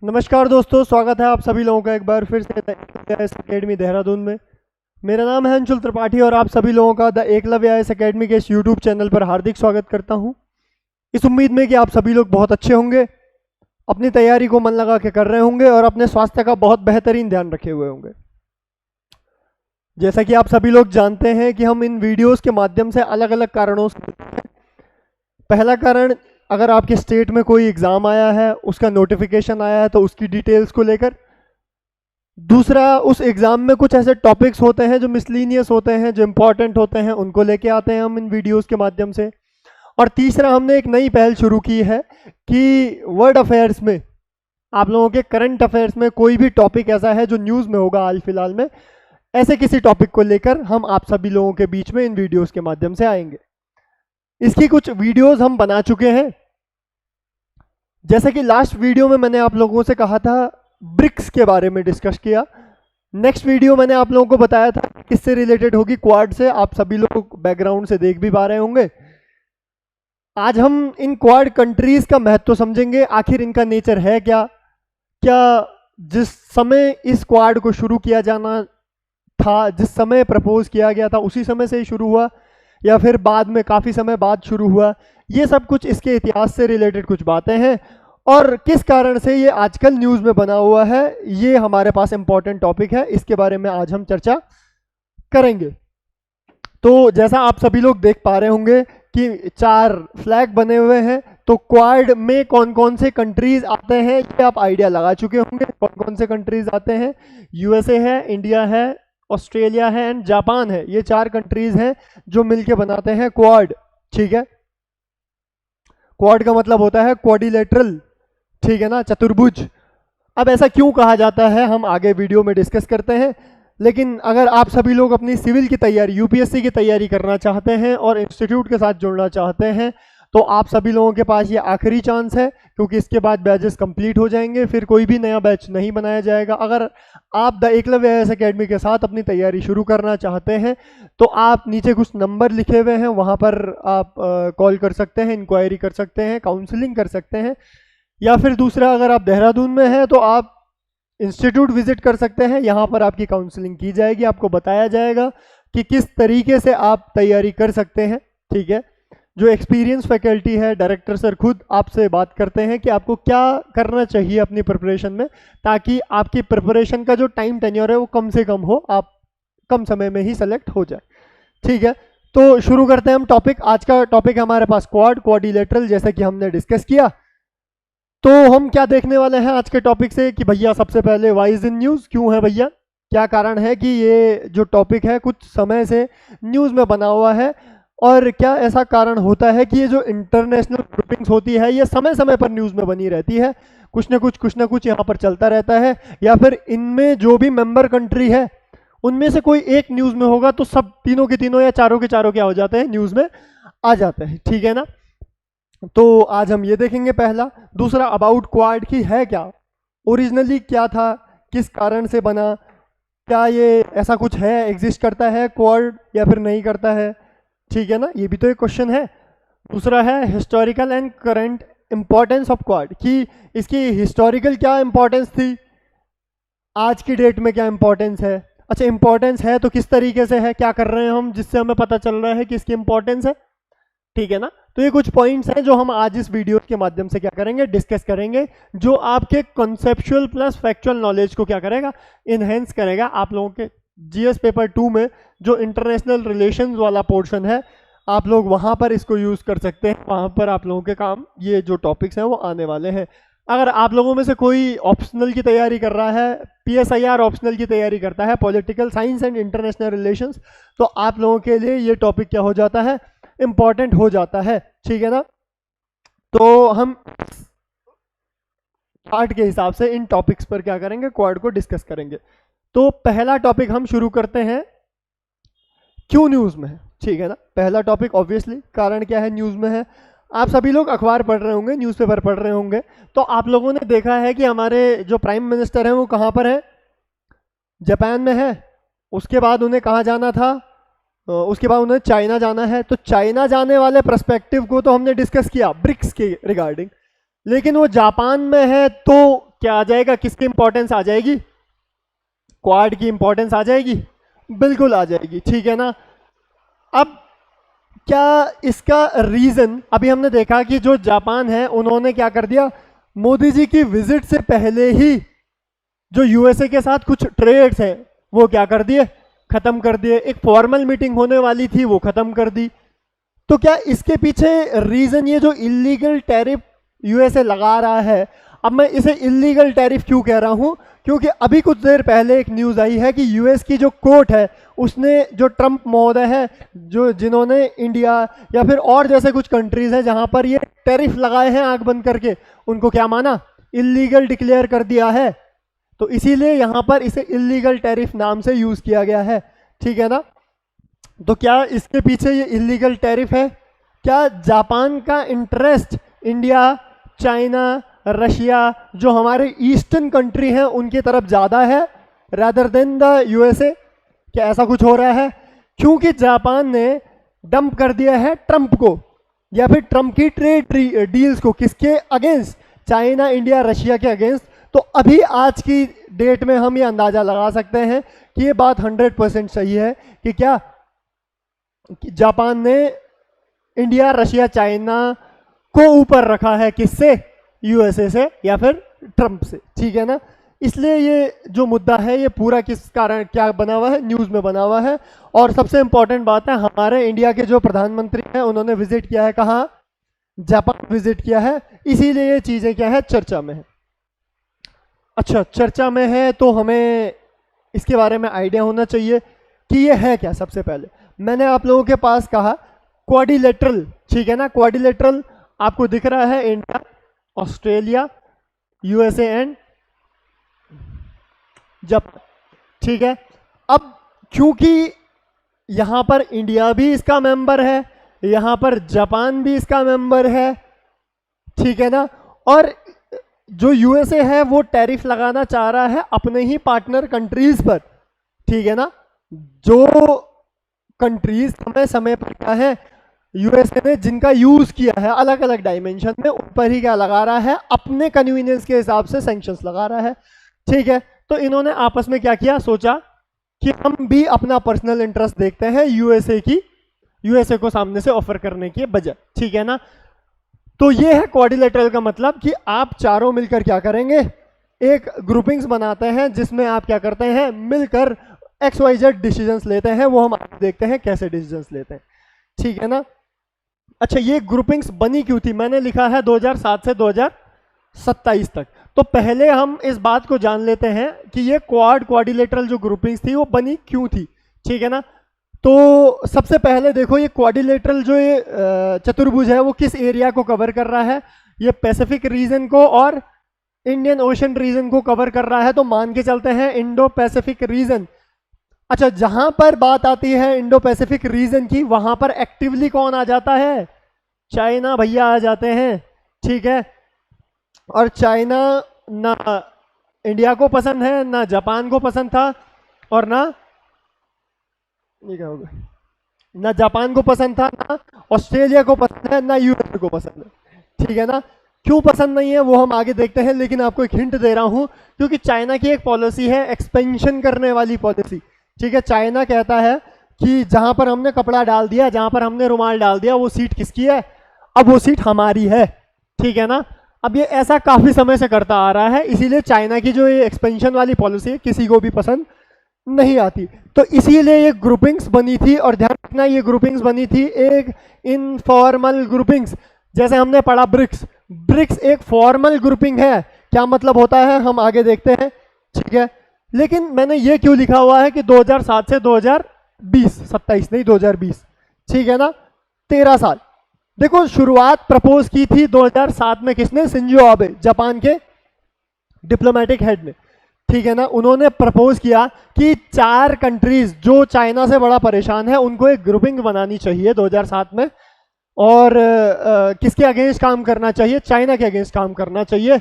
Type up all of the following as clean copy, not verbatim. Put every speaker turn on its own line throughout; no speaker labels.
नमस्कार दोस्तों, स्वागत है आप सभी लोगों का एक बार फिर से the Eklavya IAS academy Dehradun में। मेरा नाम है अंशुल त्रिपाठी और आप सभी लोगों का द एकलव्य आईएएस अकेडमी के इस यूट्यूब चैनल पर हार्दिक स्वागत करता हूं। इस उम्मीद में कि आप सभी लोग बहुत अच्छे होंगे, अपनी तैयारी को मन लगा के कर रहे होंगे और अपने स्वास्थ्य का बहुत बेहतरीन ध्यान रखे हुए होंगे। जैसा कि आप सभी लोग जानते हैं कि हम इन वीडियोज़ के माध्यम से अलग अलग कारणों से, पहला कारण, अगर आपके स्टेट में कोई एग्ज़ाम आया है, उसका नोटिफिकेशन आया है तो उसकी डिटेल्स को लेकर। दूसरा, उस एग्ज़ाम में कुछ ऐसे टॉपिक्स होते हैं जो मिसलीनियस होते हैं, जो इम्पॉर्टेंट होते हैं, उनको लेके आते हैं हम इन वीडियोस के माध्यम से। और तीसरा, हमने एक नई पहल शुरू की है कि वर्ल्ड अफेयर्स में, आप लोगों के करंट अफेयर्स में कोई भी टॉपिक ऐसा है जो न्यूज़ में होगा हाल फिलहाल में, ऐसे किसी टॉपिक को लेकर हम आप सभी लोगों के बीच में इन वीडियोज़ के माध्यम से आएंगे। इसकी कुछ वीडियोस हम बना चुके हैं। जैसे कि लास्ट वीडियो में मैंने आप लोगों से कहा था ब्रिक्स के बारे में डिस्कस किया। नेक्स्ट वीडियो मैंने आप लोगों को बताया था किससे रिलेटेड होगी, क्वाड से। आप सभी लोग बैकग्राउंड से देख भी पा रहे होंगे। आज हम इन क्वाड कंट्रीज का महत्व समझेंगे, आखिर इनका नेचर है क्या, क्या जिस समय इस क्वाड को शुरू किया जाना था, जिस समय प्रपोज किया गया था उसी समय से ही शुरू हुआ या फिर बाद में काफ़ी समय बाद शुरू हुआ। ये सब कुछ इसके इतिहास से रिलेटेड कुछ बातें हैं और किस कारण से ये आजकल न्यूज़ में बना हुआ है, ये हमारे पास इंपॉर्टेंट टॉपिक है। इसके बारे में आज हम चर्चा करेंगे। तो जैसा आप सभी लोग देख पा रहे होंगे कि 4 फ्लैग बने हुए हैं। तो क्वाड में कौन कौन से कंट्रीज आते हैं ये आप आइडिया लगा चुके होंगे। कौन कौन से कंट्रीज आते हैं? यूएसए है, इंडिया है, ऑस्ट्रेलिया है एंड जापान है। ये 4 कंट्रीज हैं जो मिलके बनाते हैं क्वाड। ठीक है, क्वाड का मतलब होता है क्वाड्रिलेटरल, ठीक है ना, चतुर्भुज। अब ऐसा क्यों कहा जाता है हम आगे वीडियो में डिस्कस करते हैं। लेकिन अगर आप सभी लोग अपनी सिविल की तैयारी, यूपीएससी की तैयारी करना चाहते हैं और इंस्टीट्यूट के साथ जुड़ना चाहते हैं तो आप सभी लोगों के पास ये आखिरी चांस है, क्योंकि इसके बाद बैचेस कंप्लीट हो जाएंगे, फिर कोई भी नया बैच नहीं बनाया जाएगा। अगर आप द एकलव्य आईएएस अकेडमी के साथ अपनी तैयारी शुरू करना चाहते हैं तो आप नीचे कुछ नंबर लिखे हुए हैं, वहाँ पर आप कॉल कर सकते हैं, इंक्वायरी कर सकते हैं, काउंसलिंग कर सकते हैं। या फिर दूसरा, अगर आप देहरादून में हैं तो आप इंस्टीट्यूट विजिट कर सकते हैं। यहाँ पर आपकी काउंसलिंग की जाएगी, आपको बताया जाएगा कि किस तरीके से आप तैयारी कर सकते हैं। ठीक है, जो एक्सपीरियंस फैकल्टी है, डायरेक्टर सर खुद आपसे बात करते हैं कि आपको क्या करना चाहिए अपनी प्रिपरेशन में, ताकि आपकी प्रिपरेशन का जो टाइम टेन्योर है वो कम से कम हो, आप कम समय में ही सेलेक्ट हो जाए। ठीक है, तो शुरू करते हैं हम टॉपिक। आज का टॉपिक है हमारे पास क्वाड, क्वाड्रिलेटरल, जैसे कि हमने डिस्कस किया। तो हम क्या देखने वाले हैं आज के टॉपिक से कि भैया सबसे पहले व्हाई इज इन न्यूज़, क्यों है भैया, क्या कारण है कि ये जो टॉपिक है कुछ समय से न्यूज़ में बना हुआ है, और क्या ऐसा कारण होता है कि ये जो इंटरनेशनल ग्रुपिंग्स होती है ये समय समय पर न्यूज़ में बनी रहती है, कुछ ना कुछ यहाँ पर चलता रहता है, या फिर इनमें जो भी मेंबर कंट्री है उनमें से कोई एक न्यूज़ में होगा तो सब तीनों के तीनों या चारों के चारों क्या हो जाते हैं, न्यूज़ में आ जाते हैं। ठीक है ना, तो आज हम ये देखेंगे पहला। दूसरा, अबाउट क्वाड की है क्या, ओरिजिनली क्या था, किस कारण से बना, क्या ये ऐसा कुछ है, एग्जिस्ट करता है क्वाड या फिर नहीं करता है। ठीक है ना, ये भी तो एक क्वेश्चन है। दूसरा है historical and current importance of quad, कि इसकी हिस्टोरिकल क्या इंपॉर्टेंस थी, आज की डेट में क्या इंपॉर्टेंस है। अच्छा, इंपॉर्टेंस है तो किस तरीके से है, क्या कर रहे हैं हम जिससे हमें पता चल रहा है कि इसकी इंपॉर्टेंस है। ठीक है ना, तो ये कुछ पॉइंट्स हैं जो हम आज इस वीडियो के माध्यम से क्या करेंगे, डिस्कस करेंगे, जो आपके कॉन्सेप्चुअल प्लस फैक्चुअल नॉलेज को क्या करेगा, इनहेंस करेगा। आप लोगों के जीएस पेपर 2 में जो इंटरनेशनल रिलेशंस वाला पोर्शन है, आप लोग वहाँ पर इसको यूज़ कर सकते हैं। वहाँ पर आप लोगों के काम ये जो टॉपिक्स हैं वो आने वाले हैं। अगर आप लोगों में से कोई ऑप्शनल की तैयारी कर रहा है, पीएसआईआर ऑप्शनल की तैयारी करता है, political science and international relations, तो आप लोगों के लिए ये टॉपिक क्या हो जाता है, इम्पॉर्टेंट हो जाता है। ठीक है ना, तो हम पार्ट के हिसाब से इन टॉपिक्स पर क्या करेंगे, क्वाड को डिस्कस करेंगे। तो पहला टॉपिक हम शुरू करते हैं, क्यों न्यूज़ में है। ठीक है ना, पहला टॉपिक ऑब्वियसली कारण क्या है, न्यूज़ में है। आप सभी लोग अखबार पढ़ रहे होंगे, न्यूज़पेपर पढ़ रहे होंगे, तो आप लोगों ने देखा है कि हमारे जो प्राइम मिनिस्टर हैं वो कहाँ पर है, जापान में है। उसके बाद उन्हें कहाँ जाना था, उसके बाद उन्हें चाइना जाना है। तो चाइना जाने वाले पर्सपेक्टिव को तो हमने डिस्कस किया ब्रिक्स के रिगार्डिंग, लेकिन वो जापान में है तो क्या आ जाएगा, किसकी इंपॉर्टेंस आ जाएगी, क्वाड की इंपॉर्टेंस आ जाएगी, बिल्कुल आ जाएगी, ठीक है ना। अब क्या इसका रीजन, अभी हमने देखा कि जो जापान है उन्होंने क्या कर दिया, मोदी जी की विजिट से पहले ही जो यूएसए के साथ कुछ ट्रेड्स हैं वो क्या कर दिए, खत्म कर दिए। एक फॉर्मल मीटिंग होने वाली थी वो खत्म कर दी। तो क्या इसके पीछे रीजन ये जो इलीगल टैरिफ यूएसए लगा रहा है, अब मैं इसे इलीगल टैरिफ क्यों कह रहा हूं, क्योंकि अभी कुछ देर पहले एक न्यूज़ आई है कि यूएस की जो कोर्ट है उसने जो ट्रंप महोदय है, जो जिन्होंने इंडिया या फिर और जैसे कुछ कंट्रीज हैं जहां पर ये टैरिफ लगाए हैं आंख बंद करके, उनको क्या माना, इलीगल डिक्लेयर कर दिया है। तो इसीलिए यहां पर इसे इलीगल टैरिफ नाम से यूज किया गया है, ठीक है ना। तो क्या इसके पीछे ये इलीगल टैरिफ है, क्या जापान का इंटरेस्ट इंडिया, चाइना, रशिया जो हमारे ईस्टर्न कंट्री हैं उनकी तरफ ज़्यादा है रादर देन द यूएसए, क्या ऐसा कुछ हो रहा है? क्योंकि जापान ने डंप कर दिया है ट्रंप को या फिर ट्रंप की ट्रेड डील्स को, किसके अगेंस्ट, चाइना, इंडिया, रशिया के अगेंस्ट। तो अभी आज की डेट में हम ये अंदाज़ा लगा सकते हैं कि ये बात 100% सही है कि क्या कि जापान ने इंडिया, रशिया, चाइना को ऊपर रखा है, किससे, यूएसए से या फिर ट्रंप से, ठीक है ना। इसलिए ये जो मुद्दा है ये पूरा किस कारण क्या बना हुआ है, न्यूज़ में बना हुआ है। और सबसे इंपॉर्टेंट बात है, हमारे इंडिया के जो प्रधानमंत्री हैं उन्होंने विजिट किया है, कहाँ, जापान विजिट किया है, इसीलिए ये चीज़ें क्या है, चर्चा में है। अच्छा, चर्चा में है तो हमें इसके बारे में आइडिया होना चाहिए कि ये है क्या। सबसे पहले मैंने आप लोगों के पास कहा क्वाड्रिलेटरल, ठीक है ना। क्वाड्रिलेटरल आपको दिख रहा है, India, Australia, USA and Japan, ठीक है। अब क्योंकि यहां पर इंडिया भी इसका मेंबर है, यहां पर जापान भी इसका मेंबर है, ठीक है ना, और जो यूएसए है वो टैरिफ लगाना चाह रहा है अपने ही पार्टनर कंट्रीज पर, ठीक है ना। जो कंट्रीज समय समय पर क्या है, यूएसए ने जिनका यूज किया है अलग अलग डायमेंशन में, उन पर ही क्या लगा रहा है, अपने कन्वीनियंस के हिसाब से सैंक्शंस लगा रहा है, ठीक है। तो इन्होंने आपस में क्या किया, सोचा कि हम भी अपना पर्सनल इंटरेस्ट देखते हैं यूएसए को सामने से ऑफर करने के बजाय, ठीक है ना। तो ये है क्वाड्रिलेटरल का मतलब कि आप चारों मिलकर क्या करेंगे, एक ग्रुपिंग्स बनाते हैं जिसमें आप क्या करते हैं, मिलकर XYZ डिसीजंस लेते हैं। वो हम देखते हैं कैसे डिसीजंस लेते हैं, ठीक है ना। अच्छा, ये ग्रुपिंग्स बनी क्यों थी, मैंने लिखा है 2007 से 2027 तक। तो पहले हम इस बात को जान लेते हैं कि ये क्वाड्रिलेटरल जो ग्रुपिंग्स थी वो बनी क्यों थी, ठीक है ना। तो सबसे पहले देखो, ये क्वाड्रिलेटरल जो ये चतुर्भुज है वो किस एरिया को कवर कर रहा है, ये पैसिफिक रीजन को और इंडियन ओशन रीजन को कवर कर रहा है। तो मान के चलते हैं इंडो पैसिफिक रीजन। अच्छा, जहां पर बात आती है इंडो पैसिफिक रीजन की, वहां पर एक्टिवली कौन आ जाता है, चाइना भैया आ जाते हैं, ठीक है। और चाइना ना इंडिया को पसंद है, ना जापान को पसंद था, और ना ये क्या होगा, ना जापान को पसंद था, ना ऑस्ट्रेलिया को पसंद है, ना यूएसए को पसंद है, ठीक है ना। क्यों पसंद नहीं है वो हम आगे देखते हैं, लेकिन आपको एक हिंट दे रहा हूं, क्योंकि चाइना की एक पॉलिसी है एक्सपेंशन करने वाली पॉलिसी, ठीक है। चाइना कहता है कि जहां पर हमने कपड़ा डाल दिया, जहां पर हमने रुमाल डाल दिया, वो सीट किसकी है, अब वो सीट हमारी है, ठीक है ना। अब ये ऐसा काफी समय से करता आ रहा है, इसीलिए चाइना की जो ये एक्सपेंशन वाली पॉलिसी है किसी को भी पसंद नहीं आती। तो इसीलिए ये ग्रुपिंग्स बनी थी, और ध्यान रखना ये ग्रुपिंग्स बनी थी एक इनफॉर्मल ग्रुपिंग्स, जैसे हमने पढ़ा ब्रिक्स। ब्रिक्स एक फॉर्मल ग्रुपिंग है, क्या मतलब होता है हम आगे देखते हैं, ठीक है। लेकिन मैंने ये क्यों लिखा हुआ है कि 2007 से 2020, 27 नहीं 2020, ठीक है ना, 13 साल। देखो, शुरुआत प्रपोज की थी 2007 में किसने, शिंजो आबे, जापान के डिप्लोमेटिक हेड ने, ठीक है ना। उन्होंने प्रपोज किया कि 4 कंट्रीज जो चाइना से बड़ा परेशान है उनको एक ग्रुपिंग बनानी चाहिए 2007 में, और किसके अगेंस्ट काम करना चाहिए, चाइना के अगेंस्ट काम करना चाहिए।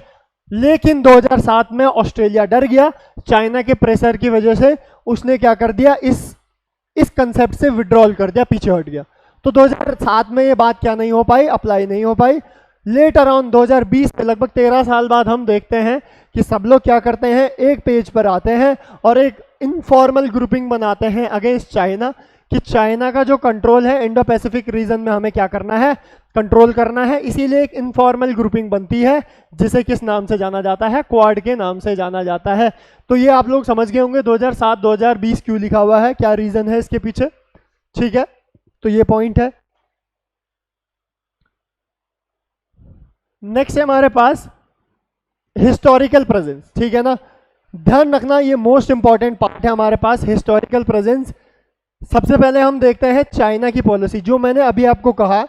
लेकिन 2007 में ऑस्ट्रेलिया डर गया, चाइना के प्रेशर की वजह से उसने क्या कर दिया, इस कंसेप्ट से विड्रॉल कर दिया, पीछे हट गया। तो 2007 में ये बात क्या नहीं हो पाई, अप्लाई नहीं हो पाई। लेट अराउंड 2020 में, लगभग 13 साल बाद हम देखते हैं कि सब लोग क्या करते हैं, एक पेज पर आते हैं और एक इनफॉर्मल ग्रुपिंग बनाते हैं अगेंस्ट चाइना, कि चाइना का जो कंट्रोल है इंडो पैसिफिक रीजन में हमें क्या करना है, कंट्रोल करना है। इसीलिए एक इनफॉर्मल ग्रुपिंग बनती है जिसे किस नाम से जाना जाता है, क्वाड के नाम से जाना जाता है। तो ये आप लोग समझ गए होंगे 2007-2020 क्यों लिखा हुआ है, क्या रीजन है इसके पीछे, ठीक है। तो ये पॉइंट है। नेक्स्ट है हमारे पास हिस्टोरिकल प्रेजेंस, ठीक है ना। ध्यान रखना ये मोस्ट इंपॉर्टेंट पार्ट है हमारे पास, हिस्टोरिकल प्रेजेंस। सबसे पहले हम देखते हैं चाइना की पॉलिसी। जो मैंने अभी आपको कहा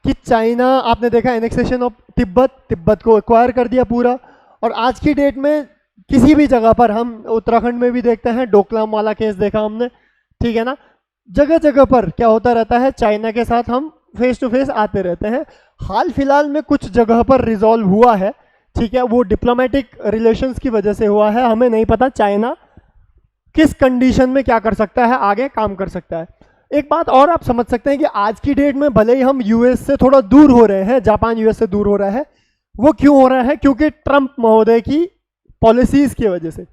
कि चाइना, आपने देखा एनेक्सेशन ऑफ तिब्बत को एक्वायर कर दिया पूरा, और आज की डेट में किसी भी जगह पर, हम उत्तराखंड में भी देखते हैं, डोकलाम वाला केस देखा हमने, ठीक है ना। जगह जगह पर क्या होता रहता है, चाइना के साथ हम फेस टू फेस आते रहते हैं। हाल फिलहाल में कुछ जगह पर रिजॉल्व हुआ है, ठीक है, वो डिप्लोमेटिक रिलेशंस की वजह से हुआ है। हमें नहीं पता चाइना किस कंडीशन में क्या कर सकता है, आगे काम कर सकता है। एक बात और आप समझ सकते हैं कि आज की डेट में भले ही हम यूएस से थोड़ा दूर हो रहे हैं, जापान यूएस से दूर हो रहा है, वो क्यों हो रहा है, क्योंकि ट्रंप महोदय की पॉलिसीज की वजह से,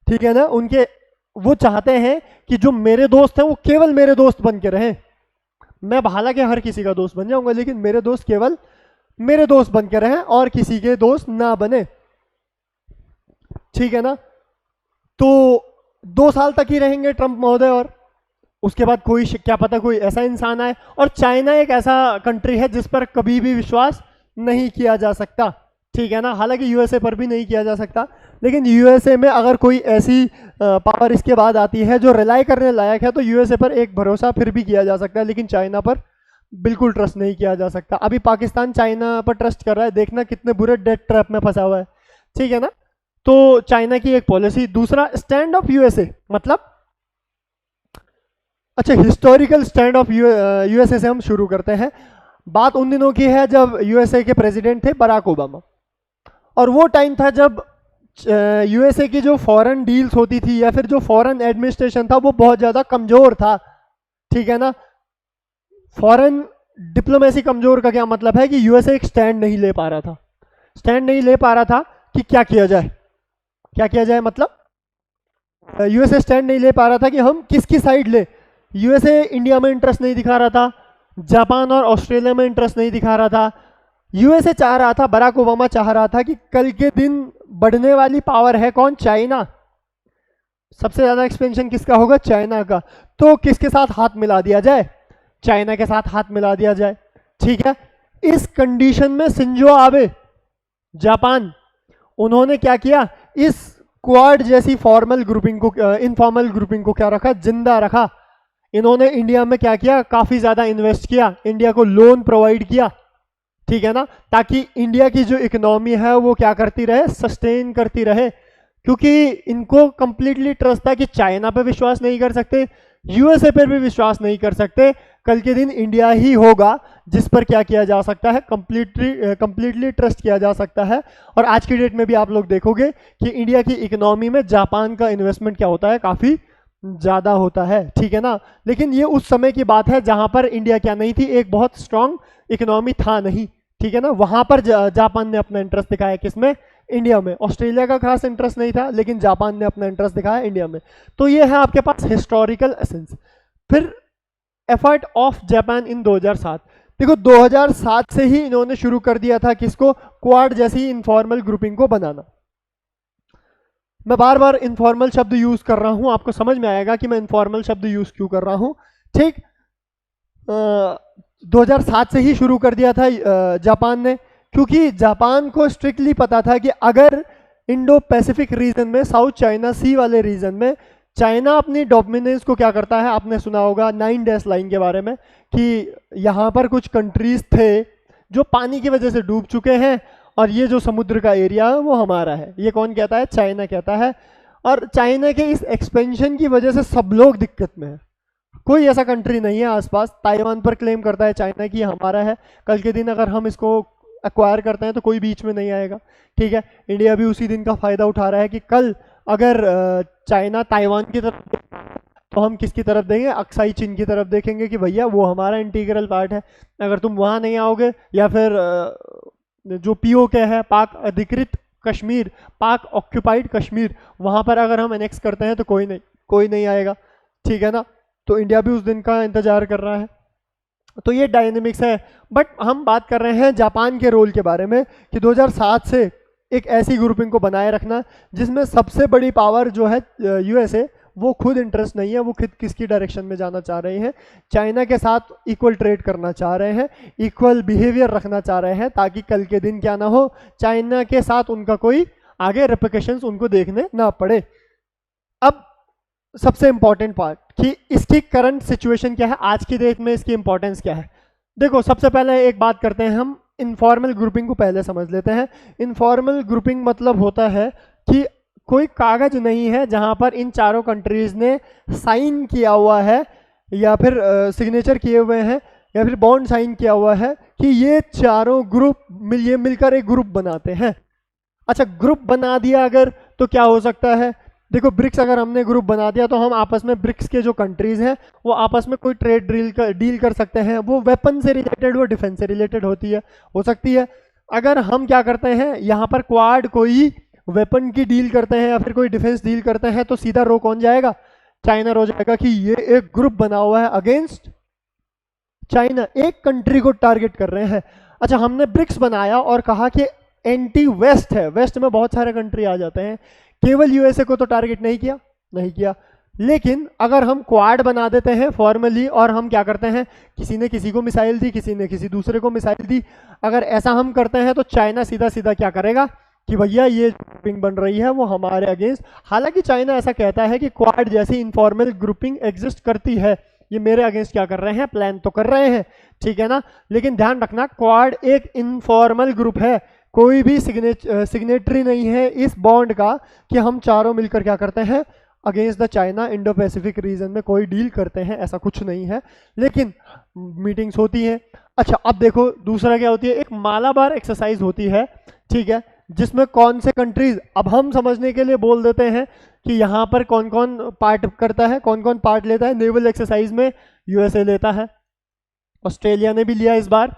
ठीक है ना। उनके, वो चाहते हैं कि जो मेरे दोस्त हैं वो केवल मेरे दोस्त बन के रहें। मैं हालांकि हर किसी का दोस्त बन जाऊंगा, लेकिन मेरे दोस्त केवल मेरे दोस्त बन के रहें और किसी के दोस्त ना बने, ठीक है ना। तो 2 साल तक ही रहेंगे ट्रंप महोदय, और उसके बाद कोई, क्या पता कोई ऐसा इंसान आए। और चाइना एक ऐसा कंट्री है जिस पर कभी भी विश्वास नहीं किया जा सकता, ठीक है ना। हालांकि यूएसए पर भी नहीं किया जा सकता, लेकिन यूएसए में अगर कोई ऐसी पावर इसके बाद आती है जो रिलाई करने लायक है, तो यूएसए पर एक भरोसा फिर भी किया जा सकता है, लेकिन चाइना पर बिल्कुल ट्रस्ट नहीं किया जा सकता। अभी पाकिस्तान चाइना पर ट्रस्ट कर रहा है, देखना कितने बुरे डेट ट्रैप में फंसा हुआ है, ठीक है ना। तो चाइना की एक पॉलिसी। दूसरा, स्टैंड ऑफ यूएसए, मतलब, अच्छा, हिस्टोरिकल स्टैंड ऑफ यूएसए से हम शुरू करते हैं। बात उन दिनों की है जब यूएसए के प्रेसिडेंट थे बराक ओबामा, और वो टाइम था जब यूएसए की जो फॉरेन डील्स होती थी या फिर जो फॉरेन एडमिनिस्ट्रेशन था वो बहुत ज़्यादा कमज़ोर था, ठीक है ना। फॉरेन डिप्लोमेसी कमज़ोर का क्या मतलब है कि यूएसए एक स्टैंड नहीं ले पा रहा था, स्टैंड नहीं ले पा रहा था कि क्या किया जाए, क्या किया जाए, मतलब यूएसए स्टैंड नहीं ले पा रहा था कि हम किसकी साइड ले। यूएसए इंडिया में इंटरेस्ट नहीं दिखा रहा था, जापान और ऑस्ट्रेलिया में इंटरेस्ट नहीं दिखा रहा था। यूएसए चाह रहा था, बराक ओबामा चाह रहा था कि कल के दिन बढ़ने वाली पावर है कौन, चाइना। सबसे ज्यादा एक्सपेंशन किसका होगा, चाइना का। तो किसके साथ हाथ मिला दिया जाए, चाइना के साथ हाथ मिला दिया जाए, ठीक है। इस कंडीशन में शिंजो आबे, जापान, उन्होंने क्या किया, इस क्वाड जैसी फॉर्मल ग्रुपिंग को, इनफॉर्मल ग्रुपिंग को क्या रखा, जिंदा रखा। इन्होंने इंडिया में क्या किया, काफी ज्यादा इन्वेस्ट किया, इंडिया को लोन प्रोवाइड किया, ठीक है ना, ताकि इंडिया की जो इकोनॉमी है वो क्या करती रहे, सस्टेन करती रहे। क्योंकि इनको कंप्लीटली ट्रस्ट था कि चाइना पे विश्वास नहीं कर सकते, यूएसए पर भी विश्वास नहीं कर सकते, कल के दिन इंडिया ही होगा जिस पर क्या किया जा सकता है, कंप्लीटली ट्रस्ट किया जा सकता है। और आज की डेट में भी आप लोग देखोगे कि इंडिया की इकोनॉमी में जापान का इन्वेस्टमेंट क्या होता है, काफ़ी ज़्यादा होता है, ठीक है ना। लेकिन ये उस समय की बात है जहाँ पर इंडिया क्या नहीं थी, एक बहुत स्ट्रांग इकोनॉमी था नहीं, ठीक है ना। वहाँ पर जापान ने अपना इंटरेस्ट दिखाया, किसमें, इंडिया में। ऑस्ट्रेलिया का खास इंटरेस्ट नहीं था, लेकिन जापान ने अपना इंटरेस्ट दिखाया इंडिया में। तो ये है आपके पास हिस्टोरिकल एसेंस। फिर एफर्ट ऑफ जापान इन 2007, देखो 2007 से ही इन्होंने शुरू कर दिया था किसको, क्वाड जैसी इनफॉर्मल ग्रुपिंग को बनाना। मैं बार बार इनफॉर्मल शब्द यूज कर रहा हूं, आपको समझ में आएगा कि मैं इनफॉर्मल शब्द यूज क्यों कर रहा हूं, ठीक। 2007 से ही शुरू कर दिया था जापान ने, क्योंकि जापान को स्ट्रिक्टली पता था कि अगर इंडो पैसिफिक रीजन में, साउथ चाइना सी वाले रीजन में, चाइना अपनी डोमिनेंस को क्या करता है, आपने सुना होगा 9 डैश लाइन के बारे में, कि यहाँ पर कुछ कंट्रीज थे जो पानी की वजह से डूब चुके हैं, और ये जो समुद्र का एरिया है वो हमारा है। ये कौन कहता है, चाइना कहता है। और चाइना के इस एक्सपेंशन की वजह से सब लोग दिक्कत में है, कोई ऐसा कंट्री नहीं है आसपास। ताइवान पर क्लेम करता है चाइना कि हमारा है, कल के दिन अगर हम इसको एक्वायर करते हैं तो कोई बीच में नहीं आएगा, ठीक है। इंडिया भी उसी दिन का फायदा उठा रहा है कि कल अगर चाइना ताइवान की तरफ, तो हम किसकी तरफ देंगे, अक्साई चीन की तरफ देखेंगे कि भैया वो हमारा इंटीग्रल पार्ट है, अगर तुम वहाँ नहीं आओगे या फिर जो पीओके है, पाक अधिकृत कश्मीर, पाक ऑक्यूपाइड कश्मीर, वहां पर अगर हम एनेक्स करते हैं तो कोई नहीं आएगा, ठीक है ना। तो इंडिया भी उस दिन का इंतजार कर रहा है। तो ये डायनेमिक्स है। बट हम बात कर रहे हैं जापान के रोल के बारे में कि 2007 से एक ऐसी ग्रुपिंग को बनाए रखना जिसमें सबसे बड़ी पावर जो है यूएसए, वो खुद इंटरेस्ट नहीं है, वो खुद किसकी डायरेक्शन में जाना चाह रहे हैं, चाइना के साथ इक्वल ट्रेड करना चाह रहे हैं, इक्वल बिहेवियर रखना चाह रहे हैं, ताकि कल के दिन क्या ना हो, चाइना के साथ उनका कोई आगे रिप्लिकेशंस उनको देखने ना पड़े। अब सबसे इंपॉर्टेंट पार्ट कि इसकी करंट सिचुएशन क्या है, आज की डेट में इसकी इंपॉर्टेंस क्या है। देखो, सबसे पहले एक बात करते हैं, हम इनफॉर्मल ग्रुपिंग को पहले समझ लेते हैं। इनफॉर्मल ग्रुपिंग मतलब होता है कि कोई कागज नहीं है जहां पर इन चारों कंट्रीज ने साइन किया हुआ है या फिर सिग्नेचर किए हुए हैं या फिर बॉन्ड साइन किया हुआ है कि ये चारों ग्रुप मिलकर एक ग्रुप बनाते हैं। अच्छा, ग्रुप बना दिया अगर तो क्या हो सकता है, देखो ब्रिक्स अगर हमने ग्रुप बना दिया तो हम आपस में ब्रिक्स के जो कंट्रीज हैं वो आपस में कोई ट्रेड डील कर सकते हैं, वो वेपन से रिलेटेड, वो डिफेंस से रिलेटेड हो सकती है। अगर हम क्या करते हैं यहाँ पर क्वाड कोई वेपन की डील करते हैं या फिर कोई डिफेंस डील करते हैं तो सीधा रो कौन जाएगा, चाइना रो जाएगा कि ये एक ग्रुप बना हुआ है अगेंस्ट चाइना, एक कंट्री को टारगेट कर रहे हैं। अच्छा, हमने ब्रिक्स बनाया और कहा कि एंटी वेस्ट है, वेस्ट में बहुत सारे कंट्री आ जाते हैं, केवल यूएसए को तो टारगेट नहीं किया। लेकिन अगर हम क्वाड बना देते हैं फॉर्मली और हम क्या करते हैं, किसी ने किसी को मिसाइल दी, किसी ने किसी दूसरे को मिसाइल दी, अगर ऐसा हम करते हैं तो चाइना सीधा सीधा क्या करेगा कि भैया ये ग्रुपिंग बन रही है वो हमारे अगेंस्ट। हालांकि चाइना ऐसा कहता है कि क्वाड जैसी इनफॉर्मल ग्रुपिंग एग्जिस्ट करती है, ये मेरे अगेंस्ट क्या कर रहे हैं, प्लान तो कर रहे हैं, ठीक है ना। लेकिन ध्यान रखना, क्वाड एक इनफॉर्मल ग्रुप है, कोई भी सिग्नेटरी नहीं है इस बॉन्ड का कि हम चारों मिलकर क्या करते हैं, against the China Indo Pacific region में कोई डील करते हैं, ऐसा कुछ नहीं है, लेकिन मीटिंग्स होती हैं। अच्छा, अब देखो दूसरा क्या होती है, एक मालाबार एक्सरसाइज होती है, ठीक है, जिसमें कौन से कंट्रीज, अब हम समझने के लिए बोल देते हैं कि यहाँ पर कौन कौन पार्ट करता है, कौन कौन पार्ट लेता है। नेवल एक्सरसाइज में यूएसए लेता है, ऑस्ट्रेलिया ने भी लिया इस बार,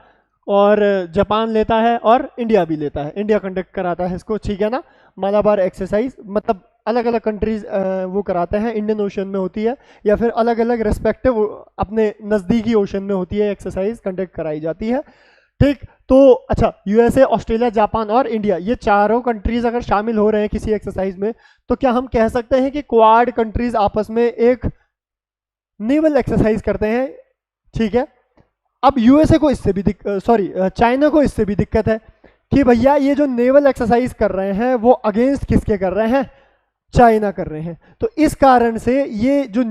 और जापान लेता है और इंडिया भी लेता है, इंडिया कंडक्ट कराता है इसको, ठीक है ना। मालाबार एक्सरसाइज मतलब अलग अलग कंट्रीज वो कराते हैं, इंडियन ओशन में होती है या फिर अलग अलग रेस्पेक्टिव अपने नज़दीकी ओशन में होती है, एक्सरसाइज कंडक्ट कराई जाती है, ठीक। तो अच्छा, यूएसए, ऑस्ट्रेलिया, जापान और इंडिया, ये चारों कंट्रीज अगर शामिल हो रहे हैं किसी एक्सरसाइज में तो क्या हम कह सकते हैं कि क्वाड कंट्रीज आपस में एक नेवल एक्सरसाइज करते हैं, ठीक है। अब यूएसए को इससे भी चाइना को इससे भी दिक्कत है कि भैया ये जो नेवल एक्सरसाइज कर रहे हैं वो अगेंस्ट किसके कर रहे हैं, चाइना कर रहे हैं। तो इस कारण से ये जो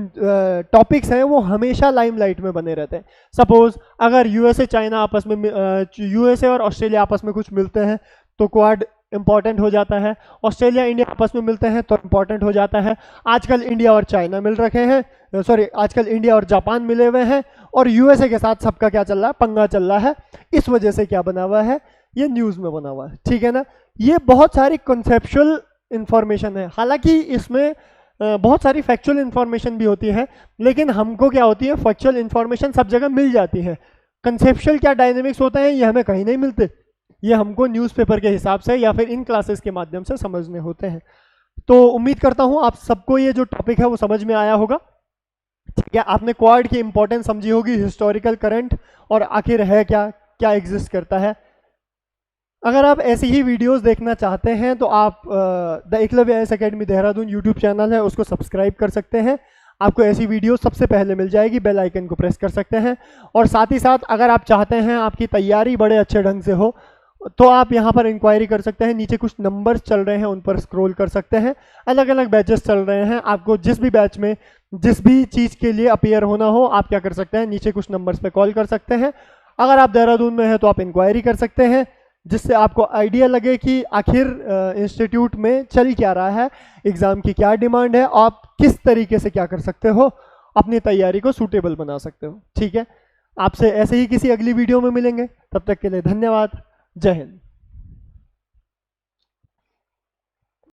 टॉपिक्स हैं वो हमेशा लाइमलाइट में बने रहते हैं। सपोज अगर यूएसए चाइना आपस में, यूएसए और ऑस्ट्रेलिया आपस में कुछ मिलते हैं तो क्वाड इंपॉर्टेंट हो जाता है, ऑस्ट्रेलिया इंडिया आपस में मिलते हैं तो इंपॉर्टेंट हो जाता है। आजकल इंडिया और चाइना मिल रखे हैं, आजकल इंडिया और जापान मिले हुए हैं और यूएसए के साथ सबका क्या चल रहा है, पंगा चल रहा है। इस वजह से क्या बना हुआ है, ये न्यूज़ में बना हुआ है, ठीक है ना। ये बहुत सारी कॉन्सेप्चुअल इंफॉर्मेशन है, हालांकि इसमें बहुत सारी फैक्चुअल इंफॉर्मेशन भी होती है, लेकिन हमको क्या होती है, फैक्चुअल इंफॉर्मेशन सब जगह मिल जाती है, कंसेप्चुअल क्या डायनेमिक्स होते हैं ये हमें कहीं नहीं मिलते, ये हमको न्यूज़पेपर के हिसाब से या फिर इन क्लासेस के माध्यम से समझने होते हैं। तो उम्मीद करता हूँ आप सबको ये जो टॉपिक है वो समझ में आया होगा, ठीक है। आपने क्वाड की इंपॉर्टेंस समझी होगी, हिस्टोरिकल, करंट और आखिर है क्या क्या एग्जिस्ट करता है। अगर आप ऐसी ही वीडियोस देखना चाहते हैं तो आप the Eklavya IAS academy Dehradun YouTube channel है उसको सब्सक्राइब कर सकते हैं, आपको ऐसी वीडियो सबसे पहले मिल जाएगी, बेल आइकन को प्रेस कर सकते हैं। और साथ ही साथ अगर आप चाहते हैं आपकी तैयारी बड़े अच्छे ढंग से हो तो आप यहाँ पर इंक्वायरी कर सकते हैं, नीचे कुछ नंबर्स चल रहे हैं उन पर स्क्रॉल कर सकते हैं, अलग अलग बैचेस चल रहे हैं, आपको जिस भी बैच में जिस भी चीज़ के लिए अपीयर होना हो आप क्या कर सकते हैं, नीचे कुछ नंबर्स पे कॉल कर सकते हैं। अगर आप देहरादून में हैं तो आप इंक्वायरी कर सकते हैं, जिससे आपको आइडिया लगे कि आखिर इंस्टीट्यूट में चल क्या रहा है, एग्ज़ाम की क्या डिमांड है, आप किस तरीके से क्या कर सकते हो, अपनी तैयारी को सूटेबल बना सकते हो, ठीक है। आपसे ऐसे ही किसी अगली वीडियो में मिलेंगे, तब तक के लिए धन्यवाद, जय हिंद।